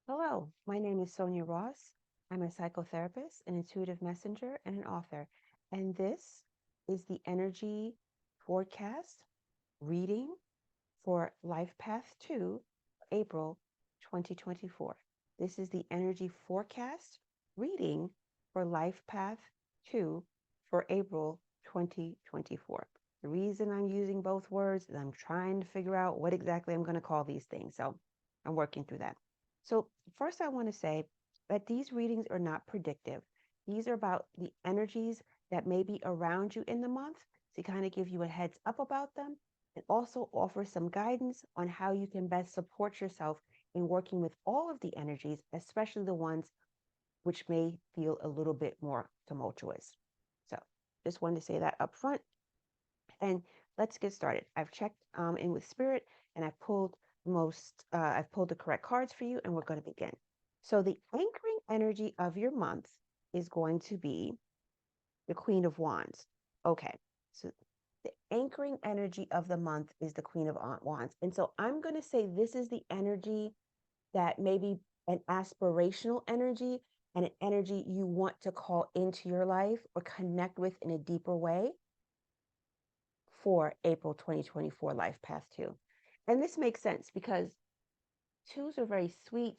Hello, my name is Sonia Ross. I'm a psychotherapist, an intuitive messenger, and an author. And this is the energy forecast reading for Life Path 2, April 2024. This is the energy forecast reading for Life Path 2 for April 2024. The reason I'm using both words is I'm trying to figure out what exactly I'm going to call these things. So I'm working through that. So, first, I want to say that these readings are not predictive. These are about the energies that may be around you in the month to kind of give you a heads up about them and also offer some guidance on how you can best support yourself in working with all of the energies, especially the ones which may feel a little bit more tumultuous. So, just wanted to say that up front. And let's get started. I've checked in with Spirit and I've pulled the correct cards for you, and we're going to begin. So, the anchoring energy of your month is going to be the Queen of Wands. Okay, so the anchoring energy of the month is the Queen of Wands. And so I'm going to say this is the energy that maybe an aspirational energy and an energy you want to call into your life or connect with in a deeper way for April 2024 Life Path 2. And this makes sense because twos are very sweet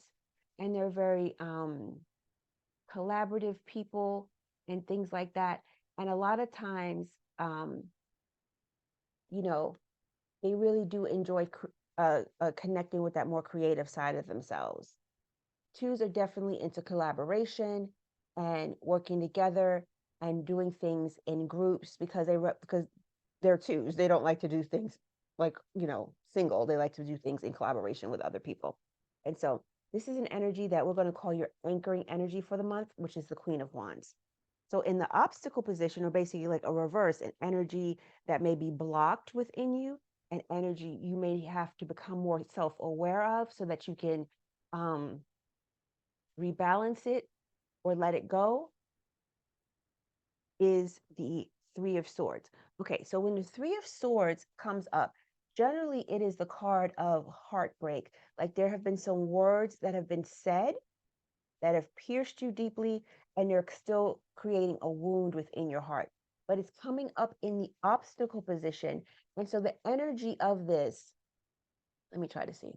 and they're very collaborative people and things like that. And a lot of times, um, you know, they really do enjoy connecting with that more creative side of themselves. Twos are definitely into collaboration and working together and doing things in groups because they're twos. They don't like to do things like, single. They like to do things in collaboration with other people. And so this is an energy that we're going to call your anchoring energy for the month, which is the Queen of Wands. So in the obstacle position, or basically like a reverse, an energy that may be blocked within you, an energy you may have to become more self-aware of so that you can um, rebalance it or let it go, is the Three of Swords. Okay, so when the Three of Swords comes up, generally it is the card of heartbreak. Like there have been some words that have been said that have pierced you deeply, and they're still creating a wound within your heart. But it's coming up in the obstacle position. And so the energy of this, let me try to see.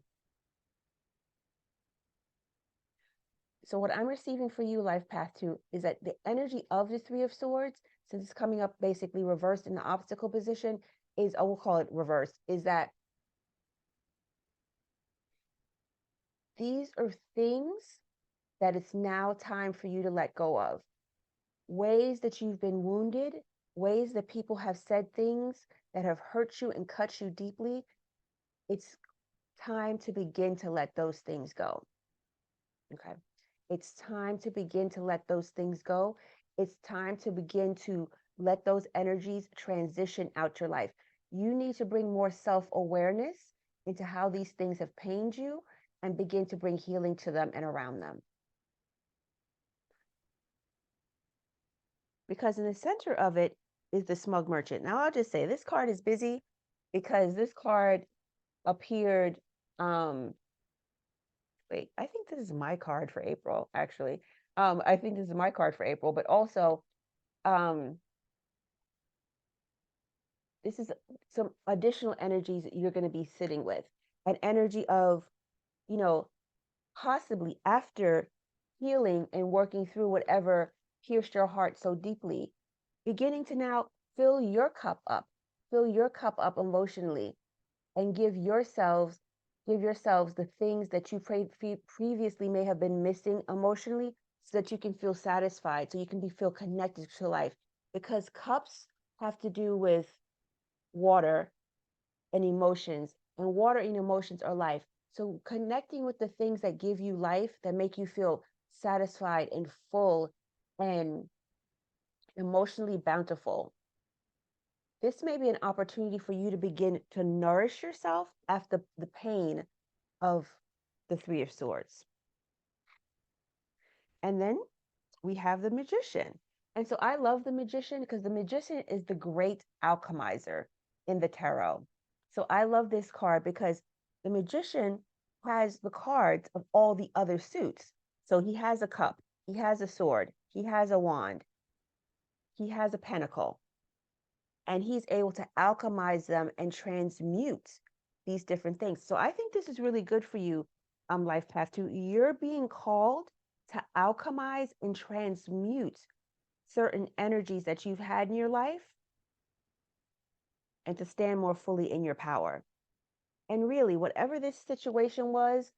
So what I'm receiving for you, Life Path 2, is that the energy of the Three of Swords, since it's coming up basically reversed in the obstacle position, is, I will call it reversed, is that these are things that it's now time for you to let go of. Ways that you've been wounded, ways that people have said things that have hurt you and cut you deeply. It's time to begin to let those things go. Okay. It's time to begin to let those things go. It's time to begin to let those energies transition out your life. You need to bring more self-awareness into how these things have pained you and begin to bring healing to them and around them. Because in the center of it is the smug merchant. Now, I'll just say this card is busy because this card appeared. Wait, I think this is my card for April, actually. I think this is my card for April, but also um, this is some additional energies that you're going to be sitting with. An energy of, you know, possibly after healing and working through whatever pierced your heart so deeply, beginning to now fill your cup up emotionally, and give yourselves the things that you previously may have been missing emotionally so that you can feel satisfied, so you can feel connected to life. Because cups have to do with water and emotions, and water and emotions are life. So connecting with the things that give you life, that make you feel satisfied and full and emotionally bountiful. This may be an opportunity for you to begin to nourish yourself after the pain of the Three of Swords. And then we have the Magician. And so I love the Magician because the Magician is the great alchemizer in the tarot. So I love this card because the Magician has the cards of all the other suits. So he has a cup, he has a sword, he has a wand, he has a pentacle, and he's able to alchemize them and transmute these different things. So I think this is really good for you, Life Path 2. You're being called to alchemize and transmute certain energies that you've had in your life and to stand more fully in your power. And really, whatever this situation was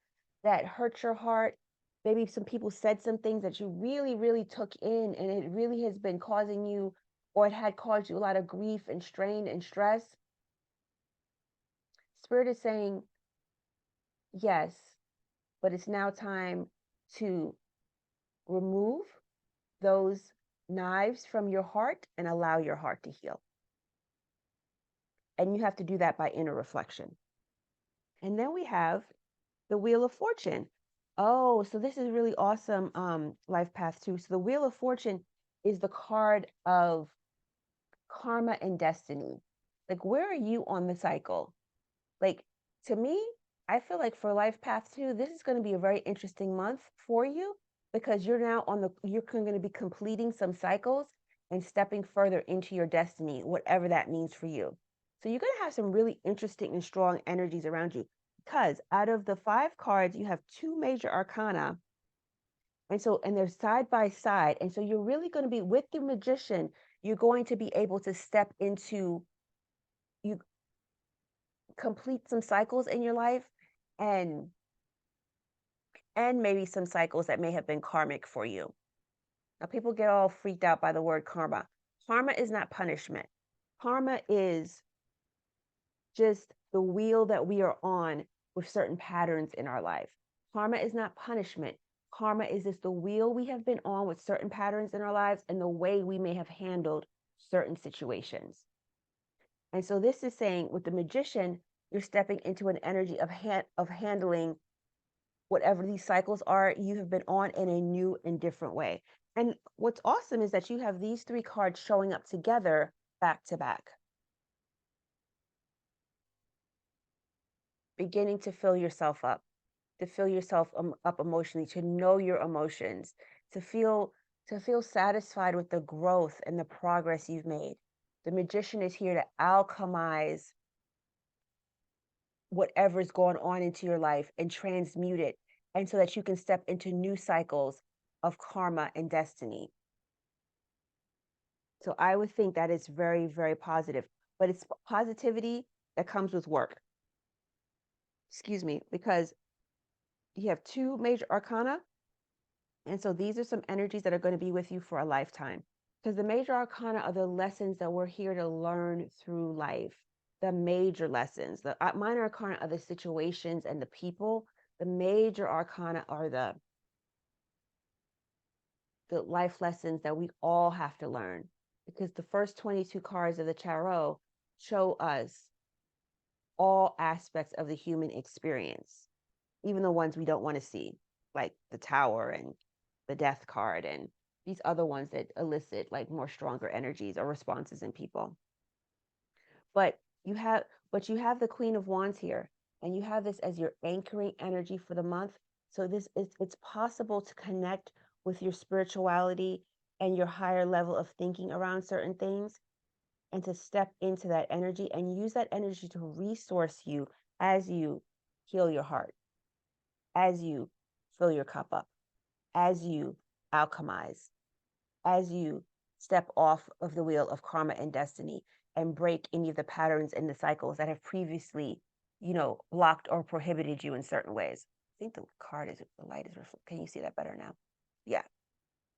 that hurt your heart, maybe some people said some things that you really, really took in, and it really has been causing you, or it had caused you a lot of grief and strain and stress. Spirit is saying, yes, but it's now time to remove those knives from your heart and allow your heart to heal. And you have to do that by inner reflection. And then we have the Wheel of Fortune. Oh, so this is really awesome, Life Path 2. So the Wheel of Fortune is the card of karma and destiny. Like, where are you on the cycle? Like, to me, I feel like for Life Path 2, this is going to be a very interesting month for you because you're now you're going to be completing some cycles and stepping further into your destiny, whatever that means for you. So you're going to have some really interesting and strong energies around you because out of the 5 cards, you have 2 major arcana. And they're side by side. And so you're really going to be with the magician, you're going to be able to step into, you complete some cycles in your life and maybe some cycles that may have been karmic for you. Now people get all freaked out by the word karma. Karma is not punishment. Karma is just the wheel that we are on with certain patterns in our life. Karma is not punishment. Karma is just the wheel we have been on with certain patterns in our lives and the way we may have handled certain situations. And so this is saying with the magician, you're stepping into an energy of handling whatever these cycles are you have been on in a new and different way. And what's awesome is that you have these 3 cards showing up together back to back, beginning to fill yourself up, to fill yourself up emotionally, to know your emotions, to feel satisfied with the growth and the progress you've made. The magician is here to alchemize whatever's going on into your life and transmute it, and so that you can step into new cycles of karma and destiny. So I would think that is very, very positive, but it's positivity that comes with work. Excuse me, because you have 2 major arcana. And so these are some energies that are going to be with you for a lifetime. Because the major arcana are the lessons that we're here to learn through life. The major lessons. The minor arcana are the situations and the people. The major arcana are the life lessons that we all have to learn. Because the first 22 cards of the tarot show us all aspects of the human experience, even the ones we don't want to see, like the Tower and the Death card and these other ones that elicit like more stronger energies or responses in people. But you have the Queen of Wands here, and you have this as your anchoring energy for the month. So it's possible to connect with your spirituality and your higher level of thinking around certain things, and to step into that energy and use that energy to resource you as you heal your heart, as you fill your cup up, as you alchemize, as you step off of the wheel of karma and destiny and break any of the patterns and the cycles that have previously, blocked or prohibited you in certain ways. I think the light is, can you see that better now? Yeah.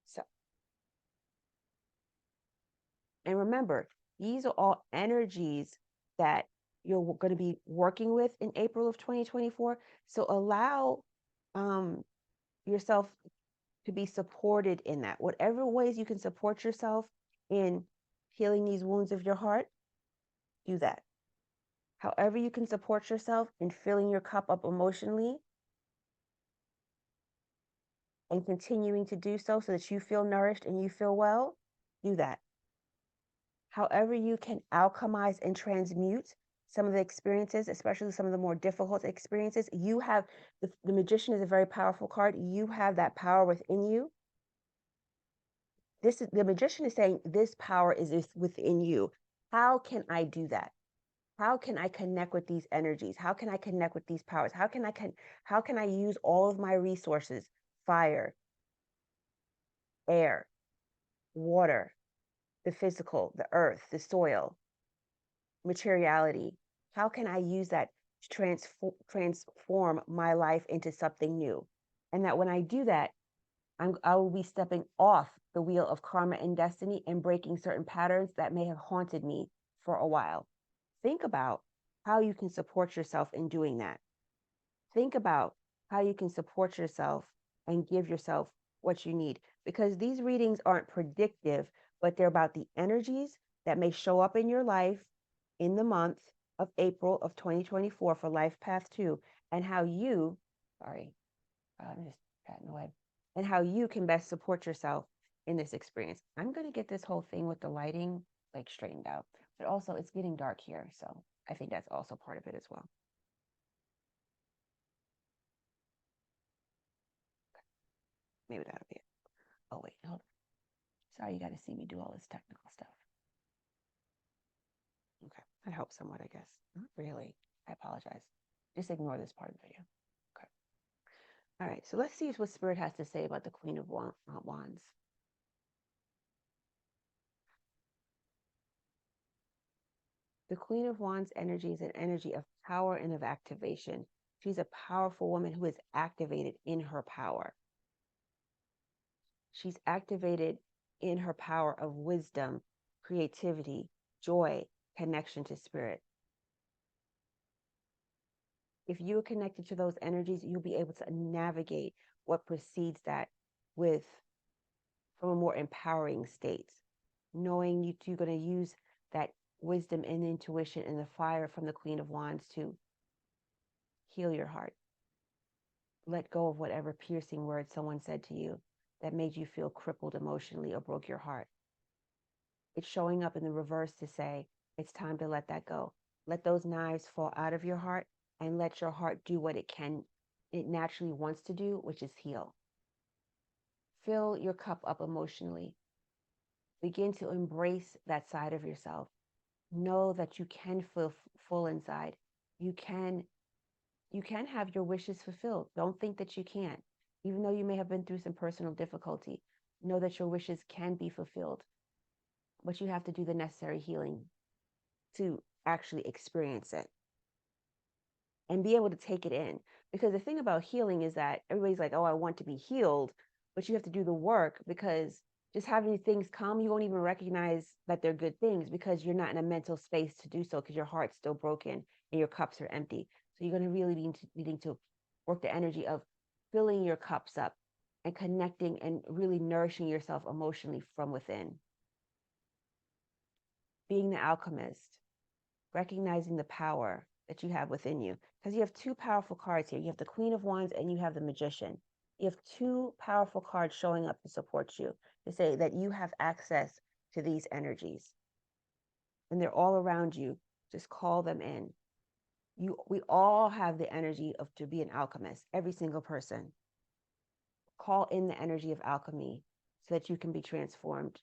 So, and remember, these are all energies that you're going to be working with in April of 2024. So allow yourself to be supported in that. Whatever ways you can support yourself in healing these wounds of your heart, do that. However you can support yourself in filling your cup up emotionally and continuing to do so that you feel nourished and you feel well, do that. However you can alchemize and transmute some of the experiences, especially some of the more difficult experiences, you have the Magician is a very powerful card. You have that power within you. This is the Magician is saying this power is within you. How can I do that? How can I connect with these energies? How can I connect with these powers? How can I use all of my resources? Fire, air, water, the physical, the earth, the soil, materiality. How can I use that to transform my life into something new? And that when I do that, I will be stepping off the wheel of karma and destiny and breaking certain patterns that may have haunted me for a while. Think about how you can support yourself in doing that. Think about how you can support yourself and give yourself what you need, because these readings aren't predictive, but they're about the energies that may show up in your life in the month of April of 2024 for Life Path 2, and how you, I'm just chatting away, and how you can best support yourself in this experience. I'm going to get this whole thing with the lighting like straightened out, but also it's getting dark here, so I think that's also part of it as well. Maybe that'll be it. Oh wait, hold on. Sorry, you got to see me do all this technical stuff. Okay, that helps somewhat, I guess. Not really. I apologize. Just ignore this part of the video. Okay. All right, so let's see what Spirit has to say about the Queen of Wands. The Queen of Wands energy is an energy of power and of activation. She's a powerful woman who is activated in her power. She's activated in her power of wisdom, creativity, joy, connection to spirit. If you are connected to those energies, you'll be able to navigate what precedes that from a more empowering state, knowing you're going to use that wisdom and intuition and the fire from the Queen of Wands to heal your heart. Let go of whatever piercing word someone said to you that made you feel crippled emotionally or broke your heart. It's showing up in the reverse to say, it's time to let that go. Let those knives fall out of your heart and let your heart do what it naturally wants to do, which is heal. Fill your cup up emotionally. Begin to embrace that side of yourself. Know that you can feel full inside. You can have your wishes fulfilled. Don't think that you can't. Even though you may have been through some personal difficulty, know that your wishes can be fulfilled. But you have to do the necessary healing to actually experience it and be able to take it in. Because the thing about healing is that everybody's like, oh, I want to be healed, but you have to do the work, because just having things come, you won't even recognize that they're good things because you're not in a mental space to do so, because your heart's still broken and your cups are empty. So you're going to really be needing to work the energy of filling your cups up and connecting and really nourishing yourself emotionally from within. Being the alchemist, recognizing the power that you have within you. Because you have two powerful cards here. You have the Queen of Wands and you have the Magician. You have two powerful cards showing up to support you, to say that you have access to these energies. And they're all around you. Just call them in. We all have the energy to be an alchemist, every single person. Call in the energy of alchemy so that you can be transformed.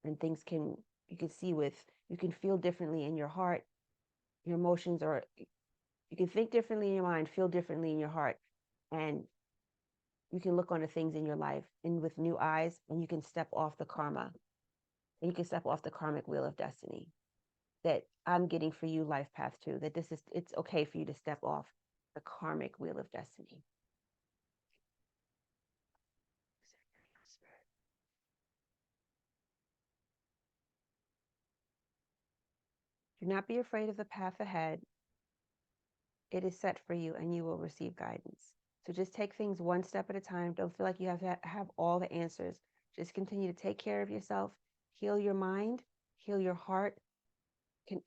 And you can feel differently in your heart. Your emotions you can think differently in your mind, feel differently in your heart, and you can look onto things in your life and with new eyes, and you can step off the karma, and you can step off the karmic wheel of destiny that I'm getting for you, Life Path 2, that it's okay for you to step off the karmic wheel of destiny. Do not be afraid of the path ahead. It is set for you and you will receive guidance. So just take things one step at a time. Don't feel like you have to have all the answers. Just continue to take care of yourself, heal your mind, heal your heart, can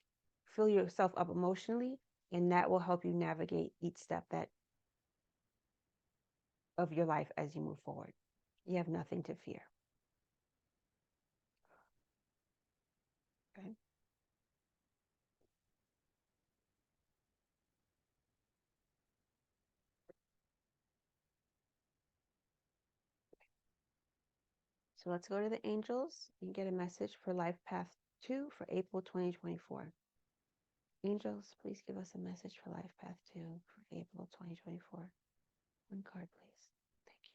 fill yourself up emotionally, and that will help you navigate each step of your life as you move forward. You have nothing to fear. Okay. So let's go to the angels and get a message for Life Path 2 for April 2024. Angels, please give us a message for Life Path 2 for April 2024. One card, please. Thank you.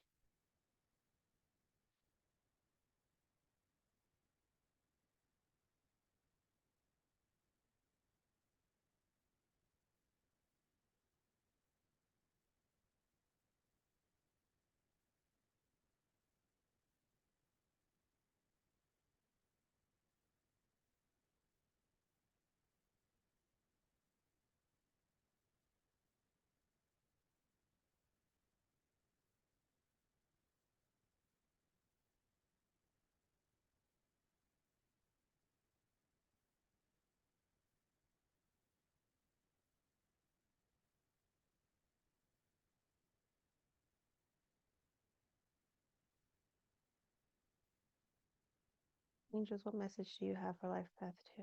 Angels, what message do you have for Life Path 2?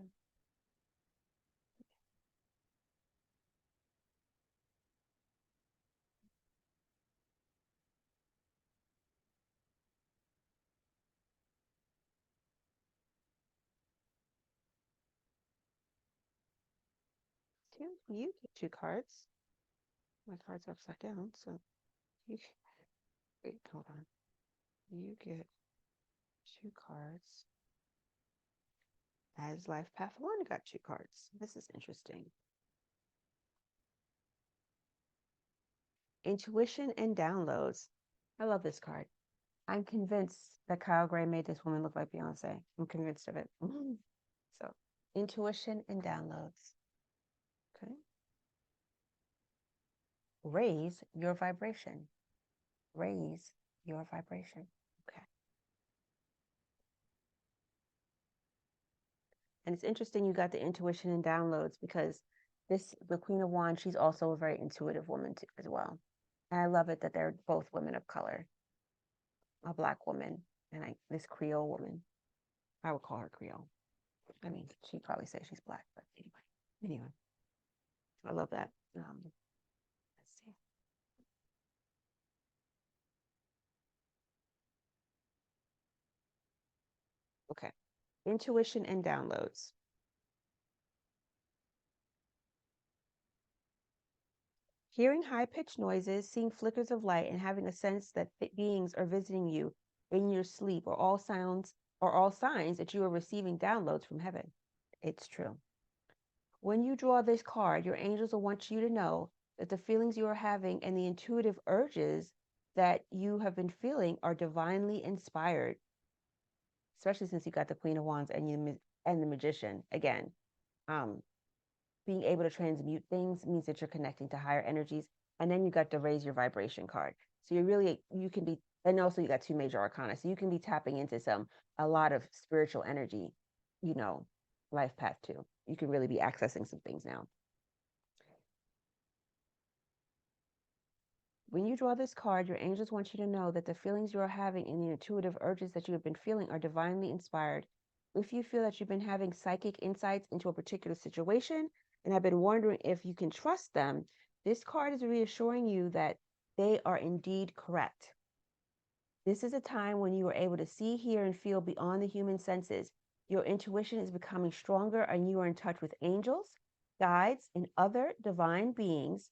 Two? You get two cards. My card's upside down, so you wait, hold on. You get two cards. As Life Path 1 got two cards. This is interesting. Intuition and downloads. I love this card. I'm convinced that Kyle Gray made this woman look like Beyonce. I'm convinced of it. So, intuition and downloads. Okay. Raise your vibration. Raise your vibration. Okay. And it's interesting you got the intuition and downloads because the Queen of Wands, she's also a very intuitive woman too, as well. And I love it that they're both women of color, a Black woman and this Creole woman. I would call her Creole. I mean, she'd probably say she's Black, but anyway, I love that. Let's see. Okay, intuition and downloads. Hearing high-pitched noises, seeing flickers of light, and having a sense that beings are visiting you in your sleep are all signs that you are receiving downloads from heaven. It's true. When you draw this card, your angels will want you to know that the feelings you are having and the intuitive urges that you have been feeling are divinely inspired, especially since you got the Queen of Wands and the Magician. Again, being able to transmute things means that you're connecting to higher energies. And then you got the raise your vibration card. So you can be, and also you got two major arcana. So you can be tapping into a lot of spiritual energy, Life Path 2. You can really be accessing some things now. When you draw this card, your angels want you to know that the feelings you are having and the intuitive urges that you have been feeling are divinely inspired. If you feel that you've been having psychic insights into a particular situation and have been wondering if you can trust them, this card is reassuring you that they are indeed correct. This is a time when you are able to see, hear, and feel beyond the human senses. Your intuition is becoming stronger, and you are in touch with angels, guides, and other divine beings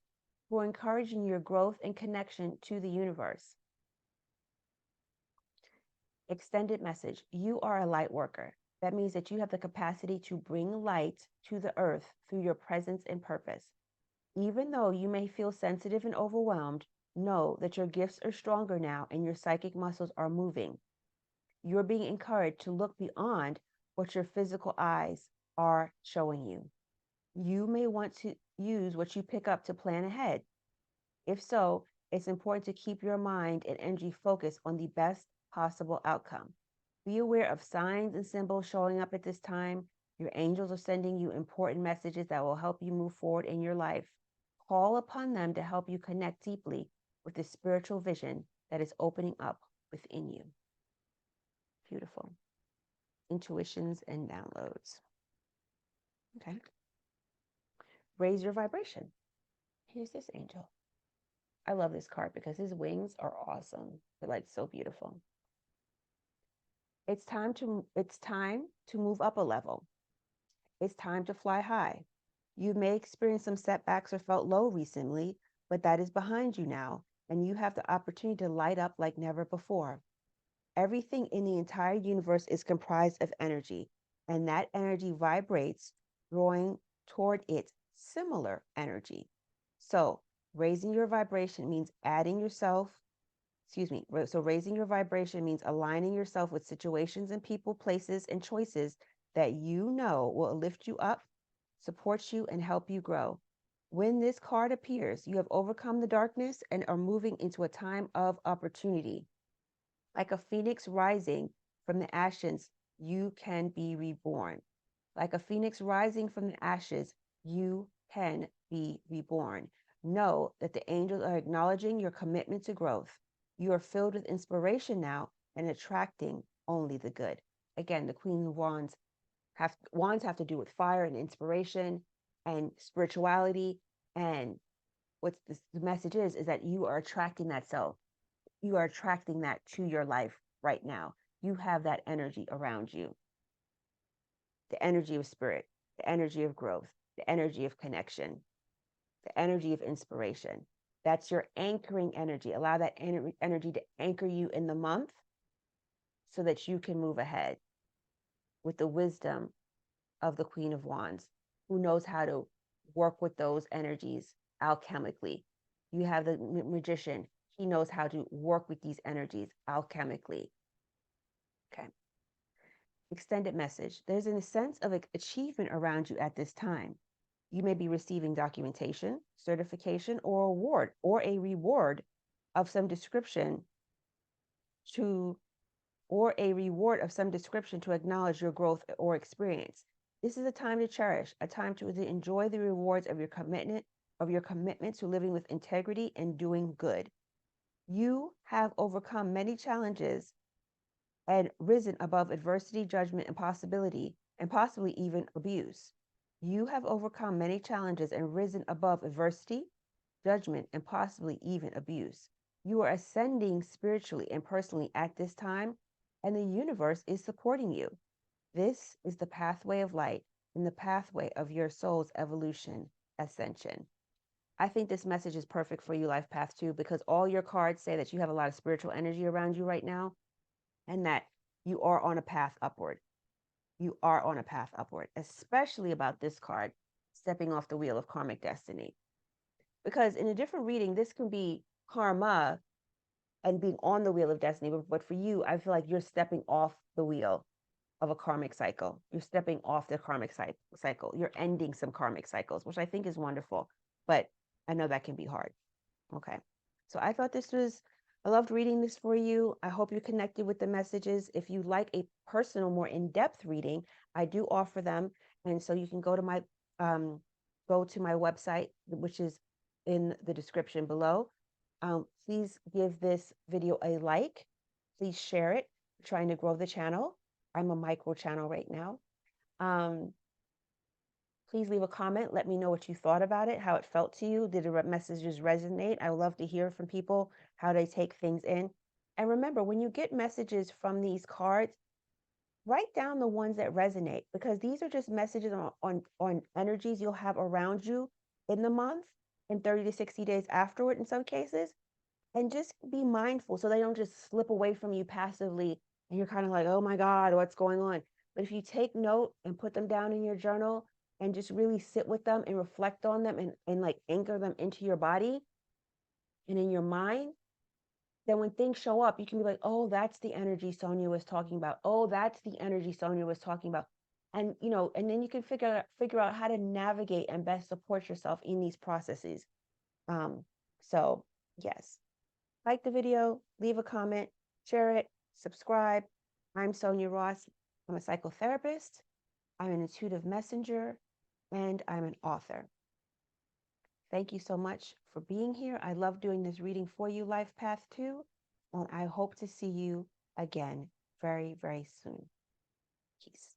who are encouraging your growth and connection to the universe. Extended message. You are a light worker. That means that you have the capacity to bring light to the earth through your presence and purpose. Even though you may feel sensitive and overwhelmed, know that your gifts are stronger now and your psychic muscles are moving. You're being encouraged to look beyond what your physical eyes are showing you. You may want to use what you pick up to plan ahead. If so, it's important to keep your mind and energy focused on the best possible outcome. Be aware of signs and symbols showing up at this time. Your angels are sending you important messages that will help you move forward in your life. Call upon them to help you connect deeply with the spiritual vision that is opening up within you. Beautiful. Intuitions and downloads. Okay. Raise your vibration. Here's this angel. I love this card because his wings are awesome. They're like so beautiful. It's time to move up a level. It's time to fly high. You may experience some setbacks or felt low recently, but that is behind you now, and you have the opportunity to light up like never before. Everything in the entire universe is comprised of energy, and that energy vibrates, drawing toward its similar energy. So, raising your vibration means adding yourself, excuse me. So, raising your vibration means aligning yourself with situations and people, places, and choices that you know will lift you up, support you, and help you grow. When this card appears, you have overcome the darkness and are moving into a time of opportunity. Like a phoenix rising from the ashes, you can be reborn. Like a phoenix rising from the ashes, you can be reborn. Know that the angels are acknowledging your commitment to growth. You are filled with inspiration now and attracting only the good. Again, the Queen of Wands have to do with fire and inspiration and spirituality. And what the message is that you are attracting that self. You are attracting that to your life right now. You have that energy around you, the energy of spirit, the energy of growth, the energy of connection, the energy of inspiration. That's your anchoring energy. Allow that energy to anchor you in the month so that you can move ahead with the wisdom of the Queen of Wands, who knows how to work with those energies alchemically. You have the magician. He knows how to work with these energies alchemically. Okay. Extended message. There's a sense of achievement around you at this time. You may be receiving documentation, certification, or award, or a reward of some description to acknowledge your growth or experience. This is a time to cherish, a time to enjoy the rewards of your commitment to living with integrity and doing good. You have overcome many challenges and risen above adversity, judgment, and possibly even abuse. You have overcome many challenges and risen above adversity, judgment, and possibly even abuse. You are ascending spiritually and personally at this time, and the universe is supporting you. This is the pathway of light and the pathway of your soul's evolution, ascension. I think this message is perfect for you, Life Path 2, because all your cards say that you have a lot of spiritual energy around you right now and that you are on a path upward. You are on a path upward, especially about this card, stepping off the wheel of karmic destiny. Because in a different reading, this can be karma and being on the wheel of destiny. But for you, I feel like you're stepping off the wheel of a karmic cycle. You're stepping off the karmic cycle. You're ending some karmic cycles, which I think is wonderful. But I know that can be hard. Okay. So I thought I loved reading this for you. I hope you connected with the messages. If you like a personal, more in-depth reading, I do offer them. And so you can go to my website, which is in the description below. Please give this video a like. Please share it. We're trying to grow the channel. I'm a micro channel right now. Please leave a comment. Let me know what you thought about it, how it felt to you. Did the messages resonate? I would love to hear from people how they take things in. And remember, when you get messages from these cards, write down the ones that resonate, because these are just messages on energies you'll have around you in the month and 30 to 60 days afterward in some cases. And just be mindful so they don't just slip away from you passively and you're kind of like, oh my God, what's going on? But if you take note and put them down in your journal and just really sit with them and reflect on them and like anchor them into your body and in your mind, then when things show up, you can be like, oh, that's the energy Sonia was talking about. Oh, that's the energy Sonia was talking about. And and then you can figure out how to navigate and best support yourself in these processes. So yes, like the video, leave a comment, share it, subscribe. I'm Sonia Ross. I'm a psychotherapist. I'm an intuitive messenger, and I'm an author. Thank you so much for being here. I love doing this reading for you, Life Path 2, and I hope to see you again very, very soon. Peace.